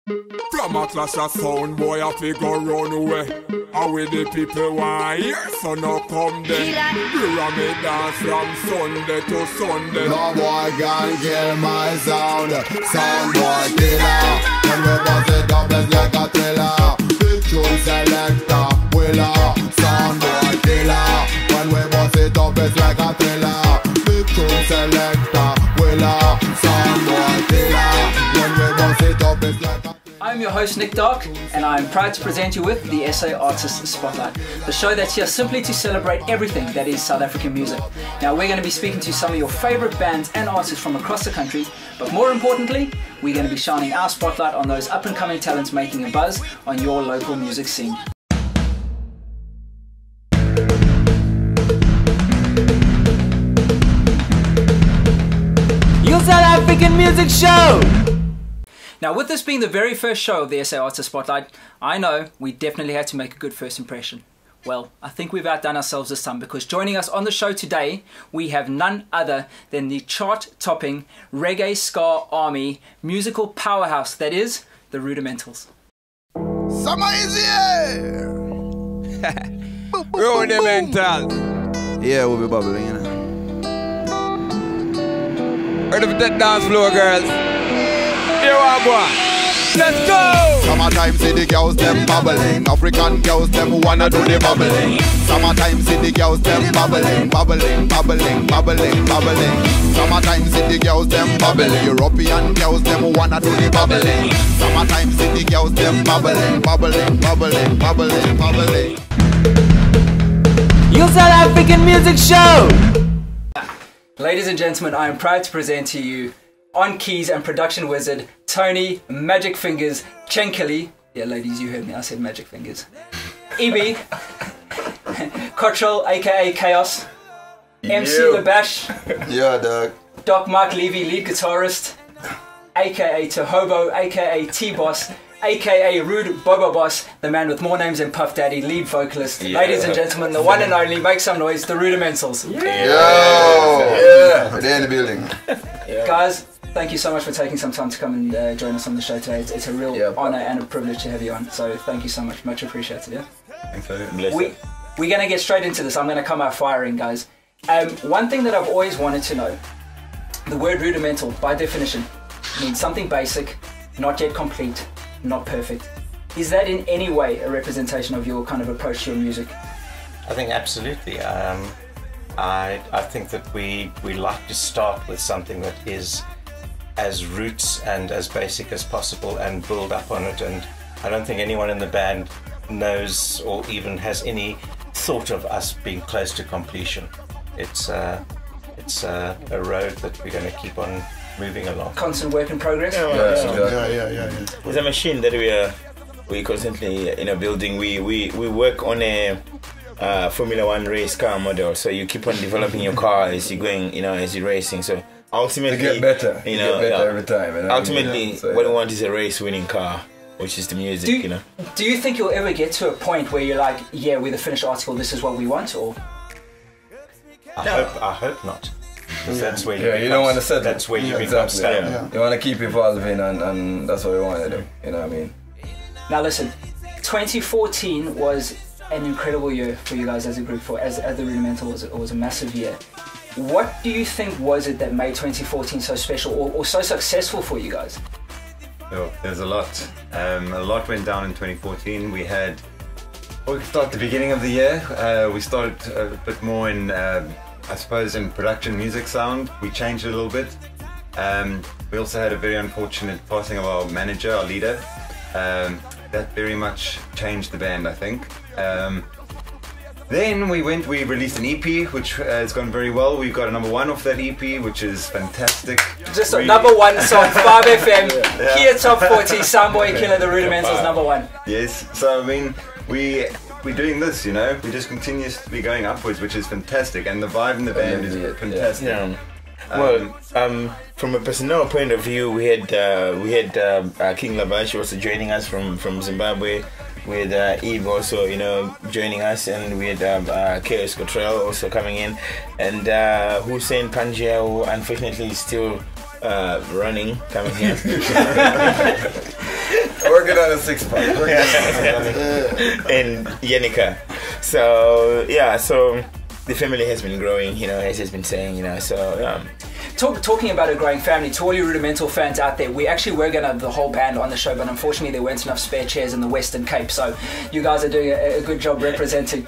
From a clash of sound, boy, I figure run away. How with the people want hear, so no come there. Pyramid dance from Sunday to Sunday. No boy can kill my sound. Sound boy killer. When we bust it up, it's like a thriller. Big tune selector, willer. Sound boy killer. When we bust it up, it's like a thriller. Big tune selector, willer. Sound boy killer. When we bust it up, it's like a I'm your host Nick Dark, and I'm proud to present you with the SA Artist Spotlight, the show that's here simply to celebrate everything that is South African music. Now we're going to be speaking to some of your favorite bands and artists from across the country, but more importantly, we're going to be shining our spotlight on those up-and-coming talents making a buzz on your local music scene. Your South African Music Show! Now, with this being the very first show of the SA Artist Spotlight, I know we definitely had to make a good first impression. Well, I think we've outdone ourselves this time, because joining us on the show today, we have none other than the chart-topping reggae ska army musical powerhouse that is the Rudimentals. Summer is here! Rudimentals. Yeah, we'll be bubbling, you know. Ready for that dance floor, girls? Here I go. Let's go! Summertime see the girls them bubbling. African girls them wanna do the bubbling. Summertime see the girls them bubbling, bubbling, bubbling, bubbling, bubbling. Summertime see the girls them bubbling. European girls them wanna do the bubbling. Summertime see the girls them bubbling, bubbling, bubbling, bubbling, bubbling. Your South African Music Show! Ladies and gentlemen, I am proud to present to you on keys and production wizard Tony Magic Fingers Chenkeli. Yeah, ladies, you heard me. I said Magic Fingers. EB Cottrell, aka Chaos. MC Labash. Yeah, dog. Doc Mike Levy, lead guitarist, aka Tohobo, aka T-Boss, aka Rude Bobo Boss, the man with more names than Puff Daddy, lead vocalist. Yeah. Ladies and gentlemen, the one and only, make some noise, the Rudimentals. Yeah. Yeah. They're in the building. Yeah. Guys, thank you so much for taking some time to come and join us on the show today. It's a real honour and a privilege to have you on. So thank you so much appreciated. Yeah. Thanks for We're gonna get straight into this. I'm gonna come out firing, guys. One thing that I've always wanted to know: the word rudimental, by definition, means something basic, not yet complete, not perfect. Is that in any way a representation of your kind of approach to your music? I think absolutely. I think that we like to start with something that is as roots and as basic as possible and build up on it, and I don't think anyone in the band knows or even has any thought of us being close to completion. It's a road that we're going to keep on moving along. Constant work in progress? Yeah. It's a machine that we constantly building. We work on a Formula One race car model, so you keep on developing your car as you're going, as you're racing. So ultimately, you get better. You get better every time. Ultimately, what we want is a race-winning car, which is the music. Do you think you'll ever get to a point where you're like, yeah, we're the finished article, this is what we want, or? I hope not. That's where you don't want to settle. That's where you become stale. Yeah. You want to keep evolving, and that's what we want to do. You know what I mean? Now listen, 2014 was an incredible year for you guys as a group. As the Rudimentals, it was a massive year. What do you think was it that made 2014 so special or so successful for you guys? Oh, there's a lot. A lot went down in 2014. We could start at the beginning of the year. We started a bit more in, I suppose, in production music sound. We changed it a little bit. We also had a very unfortunate passing of our manager, our leader. That very much changed the band, I think. Then we released an EP, which has gone very well. We've got a #1 off that EP, which is fantastic. Just really. A #1 song, 5FM, here top 40, Soundboy Killer, the Rudimentals #1. Yes, so I mean, we're doing this, we just continuously going upwards, which is fantastic, and the vibe in the band is fantastic. Yeah. From a personnel point of view, we had King Labash also joining us from Zimbabwe. We had Eve also, joining us, and we had Chaos Cottrell also coming in, and Hussein Panjia, who unfortunately is still running, coming here. Working on a 6-pack. And Yenica. So yeah, so the family has been growing, you know, as he's been saying, you know. So Talking about a growing family, to all you Rudimental fans out there, we actually were going to have the whole band on the show, but unfortunately there weren't enough spare chairs in the Western Cape, so you guys are doing a good job representing.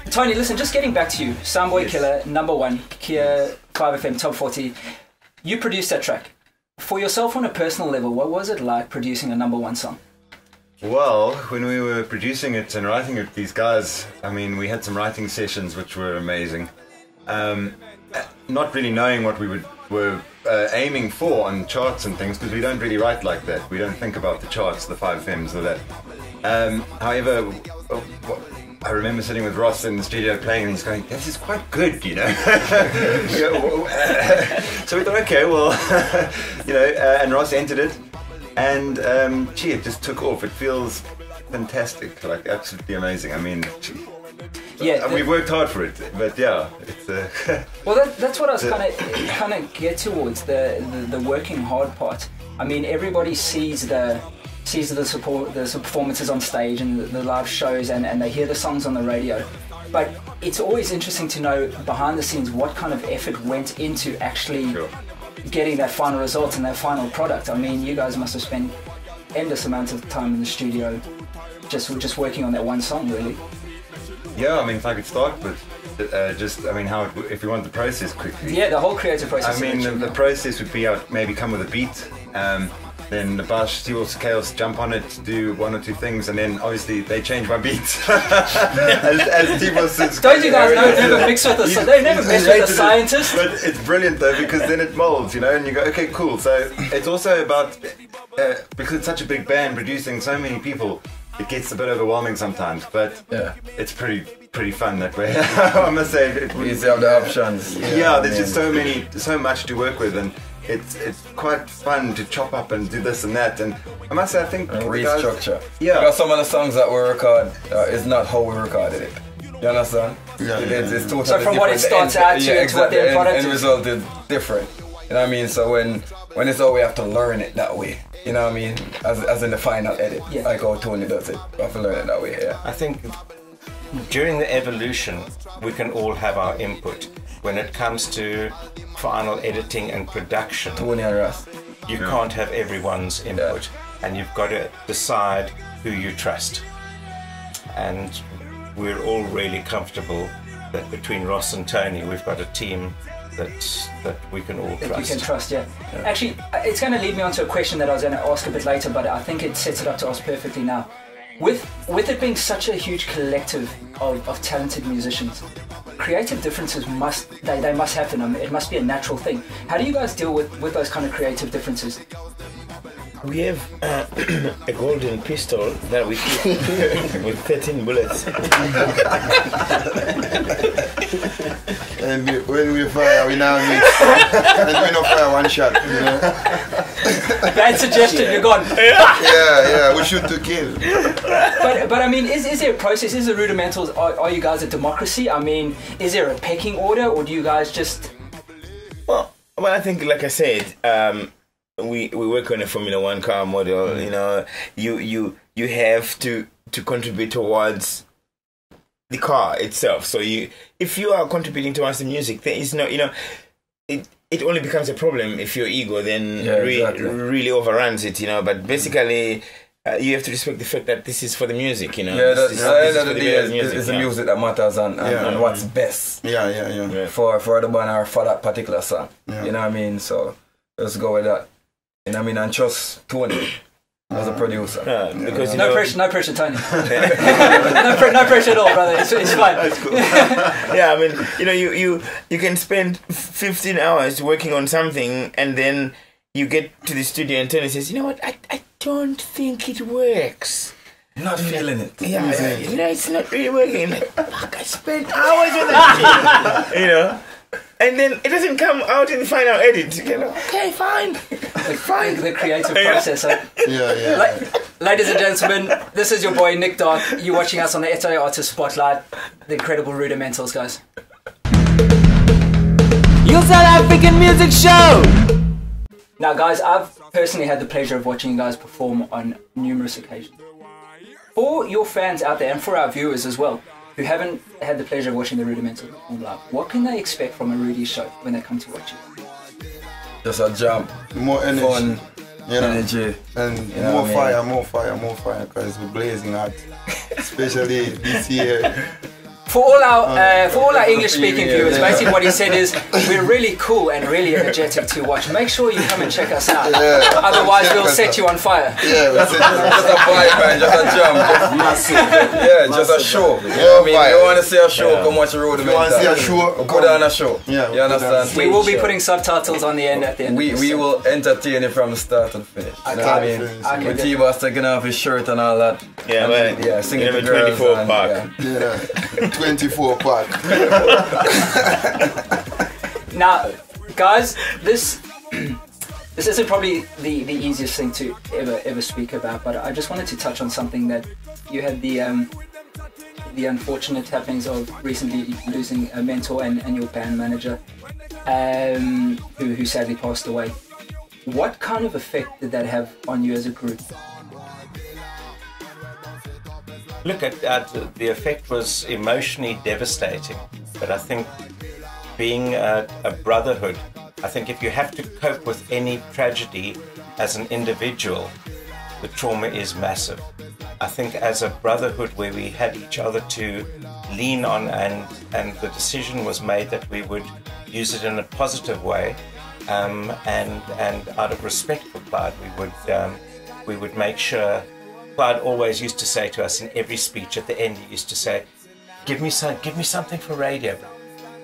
Tony, listen, just getting back to you, Soundboy Killer, #1, Kia 5FM Top 40. You produced that track. For yourself on a personal level, what was it like producing a #1 song? Well, when we were producing it and writing it, these guys, I mean, we had some writing sessions which were amazing. Not really knowing what we were aiming for on charts and things, because we don't really write like that. We don't think about the charts, the 5FMs or that. However, I remember sitting with Ross in the studio playing and he's going, this is quite good, you know. So we thought, okay, well, you know, and Ross entered it and gee, it just took off. It feels fantastic, like absolutely amazing. I mean, yeah, we worked hard for it, but yeah, it's well, that's what I was kind of get towards, the working hard part. I mean, everybody sees the performances on stage and the live shows, and they hear the songs on the radio, but it's always interesting to know behind the scenes what kind of effort went into actually getting that final result and that final product. I mean, you guys must have spent endless amounts of time in the studio just working on that one song, really. Yeah, I mean, if I could start with just, I mean, how if you want the process quickly. Yeah, the whole creative process. I mean, the process would be maybe come with a beat, then the Bash, Steels, Chaos jump on it, do one or two things, and then obviously they change my beats. as Timo says. Don't you guys know? Never mix with the they never mess with the scientists. But it's brilliant though, because then it molds, you know, and you go, okay, cool. So it's also about because it's such a big band producing so many people. It gets a bit overwhelming sometimes, but it's pretty fun that way. I must say, you have the options. Yeah, there's just so much to work with, and it's quite fun to chop up and do this and that. And I must say, I think restructure. Yeah, because some of the songs that we record is not how we recorded it. You understand? Yeah. It's totally so from what it starts out to what the end product end result is different. You know what I mean? So when it's all, we have to learn it that way. You know what I mean? As in the final edit, like how Tony does it. We have to learn it that way, yeah. I think during the evolution, we can all have our input. When it comes to final editing and production, Tony and Russ, you can't have everyone's input, and you've got to decide who you trust. And we're all really comfortable that between Ross and Tony, we've got a team that we can all trust. You can trust, yeah. Actually, it's going to lead me on to a question that I was going to ask a bit later, but I think it sets it up to ask perfectly now. With it being such a huge collective of talented musicians, creative differences must happen. I mean, it must be a natural thing. How do you guys deal with those kind of creative differences? we have a golden pistol that we shoot with 13 bullets. And when we fire, we now mix. And we don't fire one shot, you know. Bad suggestion, you're gone. Yeah, we shoot to kill. But I mean, is there a process? Is the Rudimentals, are you guys a democracy? I mean, is there a pecking order, or do you guys just... Well, I think, like I said, we work on a Formula 1 car model. You know, you have to contribute towards the car itself. So if you are contributing towards the music, there is no, you know, it only becomes a problem if your ego then really overruns it. You know, but basically. You have to respect the fact that this is for the music, you know. Yeah, it's the music that matters and what's best. Yeah. For the band or for that particular song. Yeah. You know what I mean? So let's go with that. You know what I mean? And trust Tony as a producer. Because no pressure, Tony. no pressure at all, brother. It's fine. That's cool. Yeah, I mean, you know, you can spend 15 hours working on something, and then you get to the studio and Tony says, you know what, I don't think it works. Not feeling it. Yeah, you know, it's not really working. Like, fuck, I spent hours on that shit. You know? And then it doesn't come out in the final edit. You know, okay, fine. The creative process. Yeah. Ladies and gentlemen, this is your boy Nick Dark. You're watching us on the SA Artist Spotlight. The incredible Rudimentals, guys. Your South African music show! Now, guys, I've personally had the pleasure of watching you guys perform on numerous occasions. For your fans out there, and for our viewers as well, who haven't had the pleasure of watching the Rudimentals perform live, what can they expect from a Rudy show when they come to watch you? Just a jump, more energy, fun, energy, and you know more what I fire, mean? more fire, because we're blazing hot, especially this year. For all our English-speaking viewers, basically what he said is, we're really cool and really energetic to watch. Make sure you come and check us out. Otherwise, we'll set you on fire. Yeah, Just a vibe, man, just a jump. Yeah, just a show. You know what I mean? You want to see a show, come watch Rudimentals. You want to see a show? Go down a show. Yeah, you understand? We will be putting subtitles on the end at the end. We will entertain you from the start to the finish. You know what I mean? With T-Boss taking off his shirt and all that. Yeah, man. Yeah, singing to 24 girls. pack. Yeah, 24 pack. Now, guys, this isn't probably the easiest thing to ever speak about, but I just wanted to touch on something that you had the unfortunate happenings of recently losing a mentor and your band manager, who sadly passed away. What kind of effect did that have on you as a group? Look, at the effect was emotionally devastating, but I think being a brotherhood, I think if you have to cope with any tragedy as an individual, the trauma is massive. I think as a brotherhood where we had each other to lean on, and the decision was made that we would use it in a positive way, and out of respect for Clyde, we would make sure. Clyde always used to say to us in every speech at the end, he used to say, give me something for radio,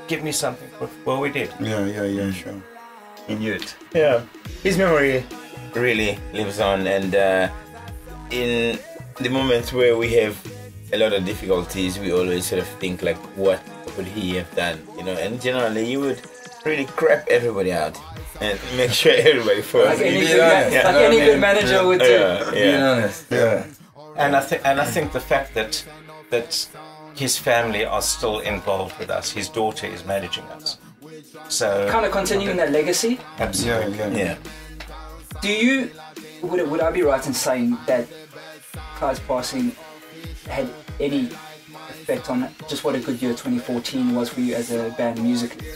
give me something for, well, we did. Yeah, sure. He knew it. Yeah, his memory really lives on, and in the moments where we have a lot of difficulties, we always sort of think like, what would he have done, you know, and generally you would really crap everybody out and make sure everybody falls. Like any good manager would do. Being honest. Yeah. And I think the fact that his family are still involved with us, his daughter is managing us, so kind of continuing that legacy. Absolutely. Yeah. Do you would I be right in saying that Clyde's passing had any effect on just what a good year 2014 was for you as a band musically?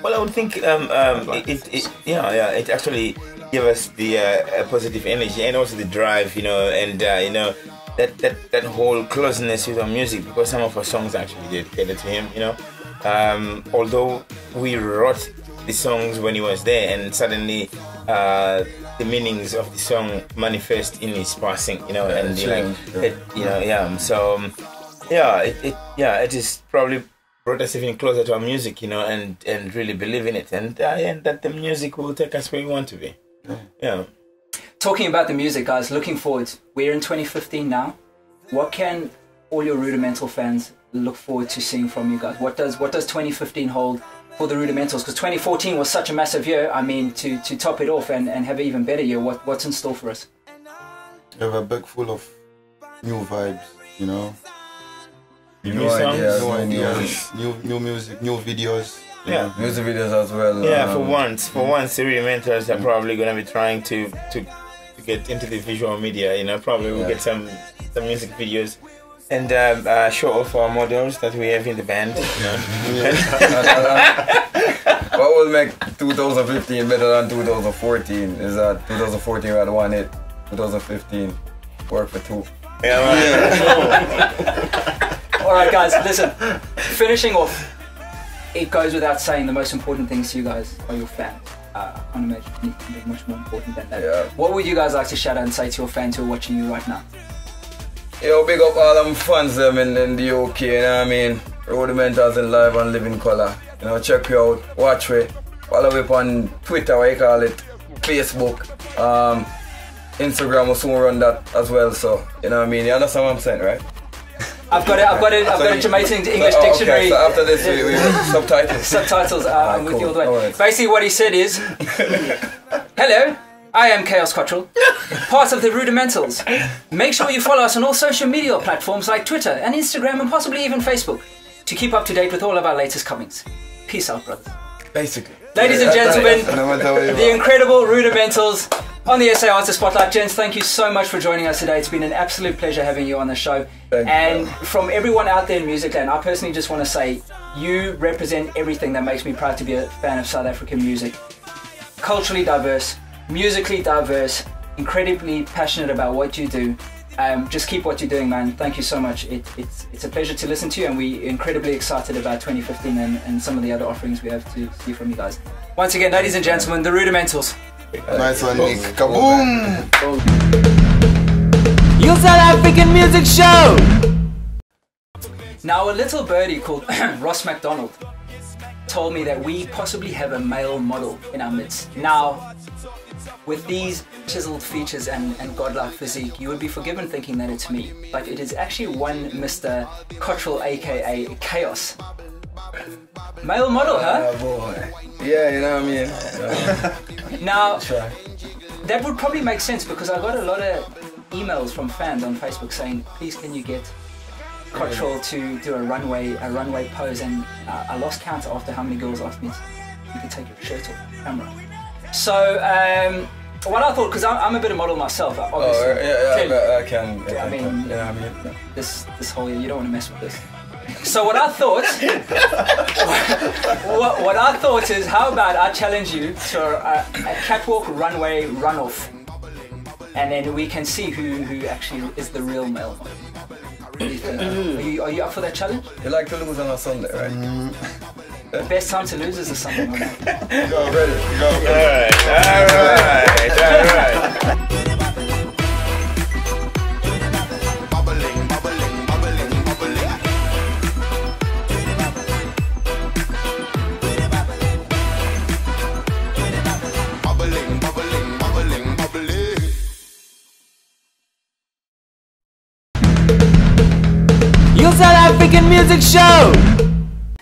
Well, I would think it actually gave us the positive energy and also the drive, you know, and you know, that whole closeness with our music, because some of our songs actually dedicated to him, you know. Although we wrote the songs when he was there, and suddenly the meanings of the song manifest in his passing, you know, and so it is probably brought us even closer to our music, you know, and really believe in it, and that the music will take us where we want to be. Yeah. Talking about the music, guys, looking forward, we're in 2015 now. What can all your Rudimental fans look forward to seeing from you guys? What does 2015 hold for the Rudimentals? Because 2014 was such a massive year. I mean, to top it off and have an even better year, what's in store for us? We have a bag full of new vibes, you know. New songs, new music, new videos. Yeah, music videos as well. Yeah, for once, the Rudimentals are probably gonna be trying to get into the visual media. You know, probably we'll get some music videos and show off our models that we have in the band. You know? What will make 2015 better than 2014 is that 2014 we had one hit, 2015 work for two. Alright guys, listen, finishing off, it goes without saying the most important things to you guys are your fans. I can't imagine anything being much more important than that. Yeah. What would you guys like to shout out and say to your fans who are watching you right now? Yo, big up all them fans them in the UK, you know what I mean? Rudimentals in live and living color. You know, check you out, watch it, follow me on Twitter, what you call it, Facebook, Instagram will soon run that as well, so you know what I mean? You understand what I'm saying, right? I've got a Jamaican English dictionary. Okay, so after this we subtitles. Subtitles, I'm with you all the way. Right. Basically what he said is, hello, I am Chaos Cottrell, part of the Rudimentals. Make sure you follow us on all social media platforms like Twitter and Instagram and possibly even Facebook to keep up to date with all of our latest comings. Peace out, brothers. Basically. Ladies and gentlemen, the incredible Rudimentals on the SA Artist Spotlight. Gents, thank you so much for joining us today. It's been an absolute pleasure having you on the show. And from everyone out there in Musicland, I personally just want to say you represent everything that makes me proud to be a fan of South African music. Culturally diverse, musically diverse, incredibly passionate about what you do. Just keep what you're doing, man. Thank you so much. It's a pleasure to listen to you, and we're incredibly excited about 2015 and some of the other offerings we have to see from you guys. Once again, ladies and gentlemen, the Rudimentals. Nice one, Nick. Kaboom! Your South African Music Show! Now, a little birdie called Ross McDonald told me that we possibly have a male model in our midst. Now, with these chiseled features and godlike physique, you would be forgiven thinking that it's me, but it is actually one Mr. Cottrell, aka Chaos. Male model, huh? Oh boy. Yeah, you know what I mean? Now, that would probably make sense because I got a lot of emails from fans on Facebook saying, please can you get Cottrell to do a runway pose, and I lost count after how many girls asked me if you could take your shirt off the camera. So, what I thought, because I'm a bit of a model myself, obviously. I can. I mean, yeah, I mean, this whole year, you don't want to mess with this. So what I thought, what I thought is, how about I challenge you to a catwalk runway runoff, and then we can see who actually is the real male model. What do you think? Are you up for that challenge? You like to lose on a Sunday, right? The best time to lose is a Sunday morning. Go, ready. Go. All right. Your South African Music Show!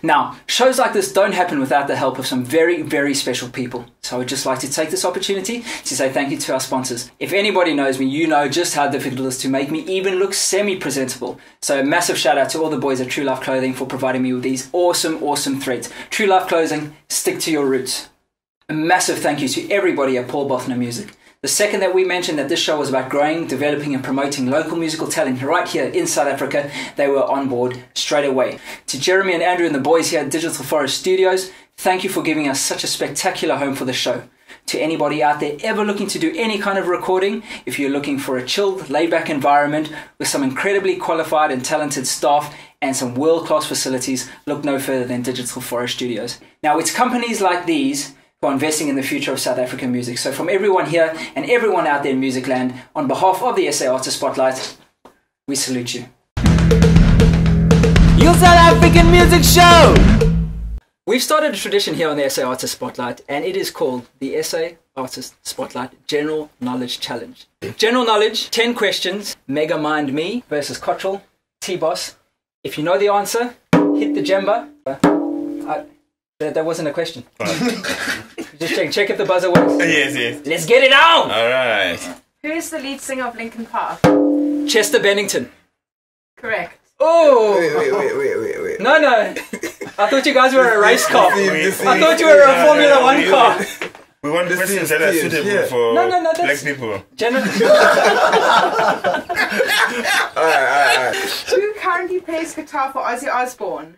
Now, shows like this don't happen without the help of some very, very special people. So I would just like to take this opportunity to say thank you to our sponsors. If anybody knows me, you know just how difficult it is to make me even look semi-presentable. So a massive shout out to all the boys at True Love Clothing for providing me with these awesome threads. True Love Clothing, stick to your roots. A massive thank you to everybody at Paul Bothner Music. The second that we mentioned that this show was about growing, developing and promoting local musical talent right here in South Africa, they were on board straight away. To Jeremy and Andrew and the boys here at Digital Forest Studios, thank you for giving us such a spectacular home for the show. To anybody out there ever looking to do any kind of recording, if you're looking for a chilled, laid-back environment with some incredibly qualified and talented staff and some world-class facilities, look no further than Digital Forest Studios. Now, it's companies like these who are investing in the future of South African music. So from everyone here and everyone out there in Musicland, on behalf of the SA Artist Spotlight, we salute you. Your South African Music Show! We've started a tradition here on the SA Artist Spotlight, and it is called the SA Artist Spotlight General Knowledge Challenge. General knowledge, 10 questions, Mega Mind Me versus Cottrell, T-Boss. If you know the answer, hit the djemba. That wasn't a question. Just check if the buzzer works. Yes. Let's get it on! Alright. Who is the lead singer of Linkin Park? Chester Bennington. Correct. Oh! Wait. No. I thought you guys were a race car. I thought you were a Formula 1 car. We want questions that are suitable for black people. Alright. Who currently plays guitar for Ozzy Osbourne?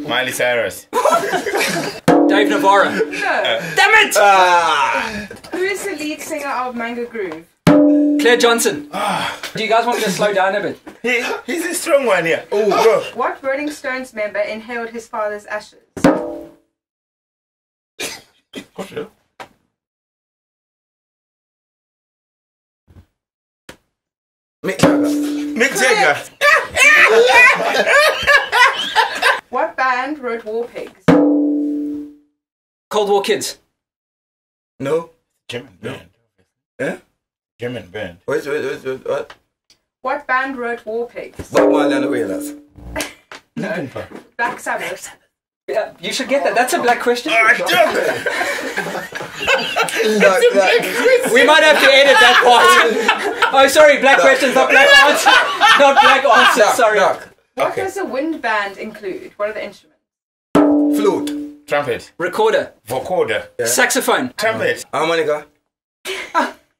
Miley Cyrus. Dave Navarro. No. Damn it! Who is the lead singer of Mango Groove? Claire Johnson. Do you guys want me to slow down a bit? He's a strong one here. Oh, go. What Rolling Stones member inhaled his father's ashes? Mick Jagger. Mick Jagger. What band wrote War Pigs? Cold War Kids. No. German band. Yeah? German band. Wait, what? What band wrote War Pigs? Bob Marley and the Wailers. No. Black Sabbath. Yeah, you should get that. That's a black question. We might have to edit that part. Oh, sorry, black questions, not black answers. Not black answers, sorry. What does a wind band include? What are the instruments? Flute. Trumpet. Recorder. Vocoder. Saxophone. Trumpet. Harmonica.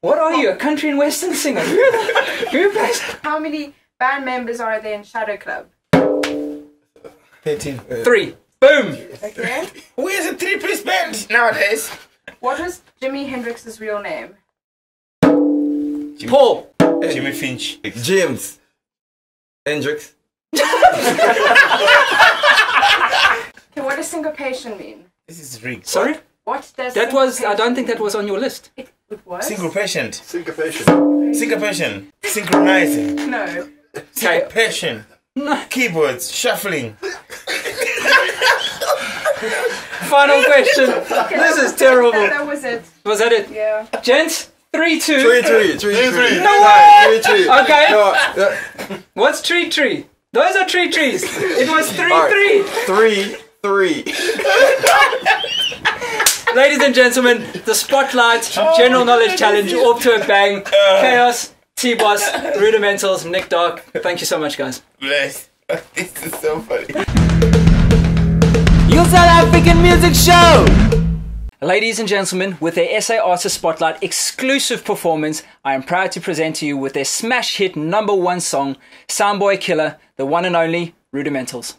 What are you, a country and western singer? Who plays? How many band members are there in Shadow Club? 13. 3. Boom. Okay. Who is a three-piece band nowadays? What was Jimi Hendrix's real name? Paul. Jimmy Finch. James. Hendrix. Okay, what does syncopation mean? This is rigged. Sorry? What does That was, I don't think that was on your list. It was? Syncopation. Syncopation. Syncopation. Synchronizing. No. Syncopation. No. Keyboards. Shuffling. Final question. This is terrible. That was it. Was that it? Yeah. Gents, 3-2. 3-3. No way! 3-3. Okay. No, What's tree? Those are tree trees. It was 3-3. 3-3. Ladies and gentlemen, the Spotlight General Knowledge Challenge off to a bang. Chaos, T-Boss, Rudimentals, Nick Dark. Thank you so much, guys. Bless. This is so funny. Your South African Music Show! Ladies and gentlemen, with their SA Artist Spotlight exclusive performance, I am proud to present to you with their smash hit #1 song, Soundboy Killer, the one and only Rudimentals.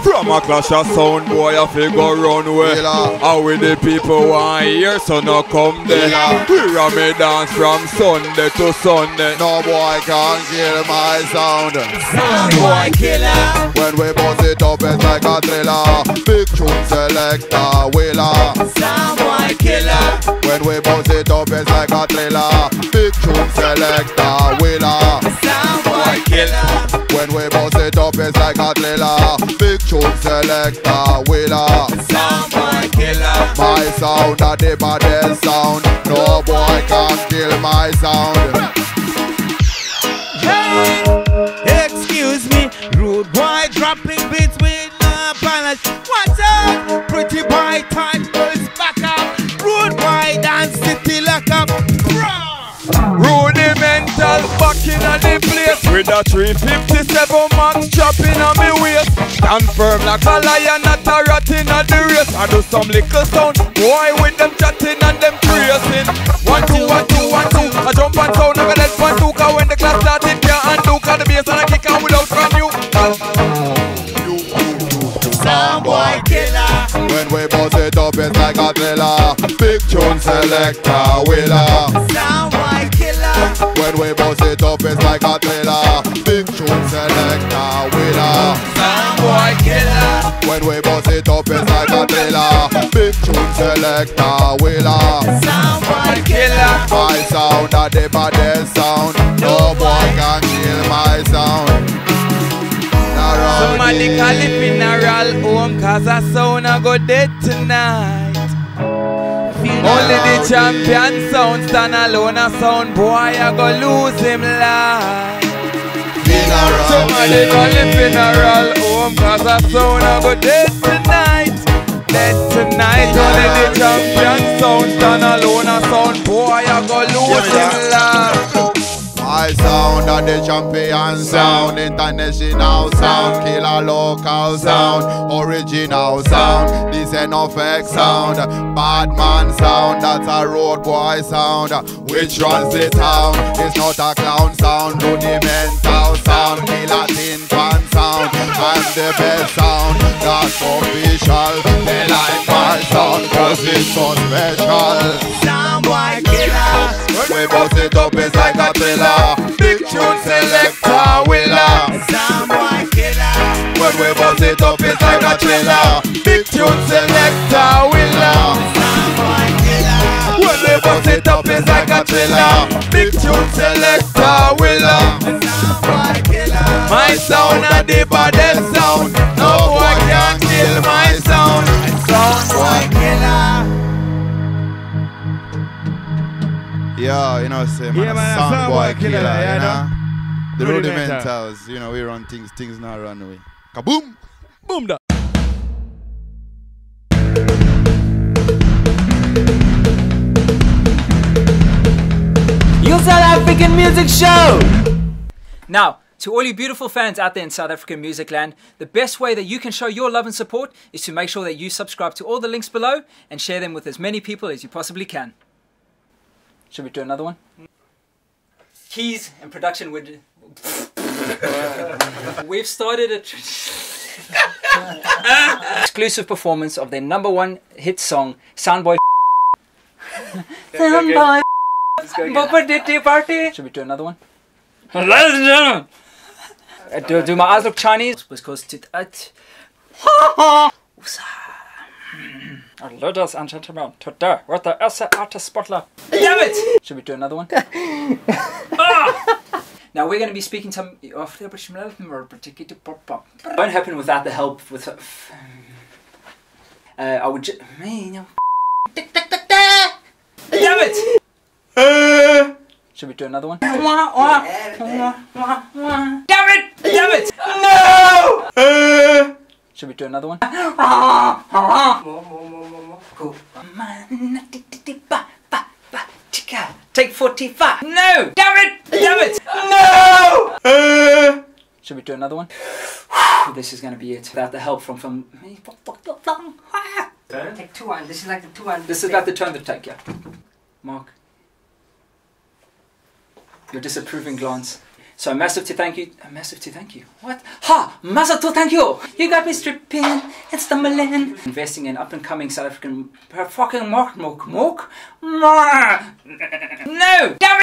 From a clash of sound, boy, I figure run away. How with the people want hear, so now come there. Hear me dance from Sunday to Sunday. No boy can kill my sound. Soundboy killer. When we bust it up, it's like a thriller. Big tune selector, wheeler. Soundboy killer. When we bust it up, it's like a thriller. Big tune selector, wheeler. Soundboy killer. When we bust it up, it's like a thriller. Big tune selector, wheeler. Soundboy killer. My sound, a the baddest sound. No boy can kill my sound. Excuse me, rude boy dropping beats with no balance. What's up? Pretty boy time goes back up. Rude boy dance city lock up. Rudimental back in the place with a 357 max chopping on me waist. Stand firm like a lion, not a rat in the race. I do some little sound, boy with them chatting and them tracing. 1, 2, 1, 2, 1, 2. I jump and sound, never let 1, 2. Cause when the class started, can't undo. Cause the bass and I kick out without from you. Soundboy killer. When we bust it up, it's like a thriller. Big tune selector, wheeler. Soundboy killer. When we bust it up, it's like a thriller. Big tune selector, wheeler. Soundboy killer. When we bust it up, it's like a thriller. Big tune selector, wheeler. Soundboy Killer. My sound, a the baddest sound. No boy can kill my sound. Somebody call it funeral home, cause I sound a go dead tonight. Only the champion sound stand alone, a sound boy I go lose him life. Somebody call it funeral home, cause I sound a go dead tonight. Dead tonight, only the champion sound stand alone, a sound boy I go lose him life. My sound, a the champion sound. International sound, killer local sound. Original sound, this ain't no fake sound. Bad man sound, that's a road boy sound. Which runs the town, it's not a clown sound. Rudimental sound, killer tin pan sound. I'm the best sound, that's official. They like my sound, cause it's so special. Soundboy killer. We bust it up, it's like a thriller. Big tune selector, wheeler. Soundboy killer. When we bust it up, it's like a thriller. Big tune selector, wheeler. Soundboy killer. When we bust it up, it's like a thriller. Big tune selector, wheeler. Soundboy killer. My sound a the baddest sound. No boy can kill my sound. Soundboy killer. Yeah, you know, say man, Yeah, man, soundboy killer, yeah, you know. The Rudimental. Rudimentals, you know, we run things not run away. Kaboom! Boom da. You South African music show. Now, to all you beautiful fans out there in South African music land, the best way that you can show your love and support is to make sure that you subscribe to all the links below and share them with as many people as you possibly can. Should we do another one? Keys and production would... We've started a exclusive performance of their #1 hit song, Soundboy. Soundboy. Party. Should we do another one? Ladies and gentlemen, do my eyes look Chinese? Because ladies and gentlemen, today with the SA Artist Spotlight. Damn it! Should we do another one? Now we're going to be speaking to... Won't happen without the help with... I would just... Damn it! Should we do another one? Damn it! Damn it! No! Should we do another one? Take 45. No! Damn it! Damn it! No! Should we do another one? This is gonna be it. Without the help from me. Take 2 1. This is like the 2 1. This is like the turn the take, yeah. Mark. Your disapproving glance. So a massive to thank you. What? Ha! Massive to thank you! You got me stripping. It's the Milan. Investing in up and coming South African fucking Mark. No! Damn it!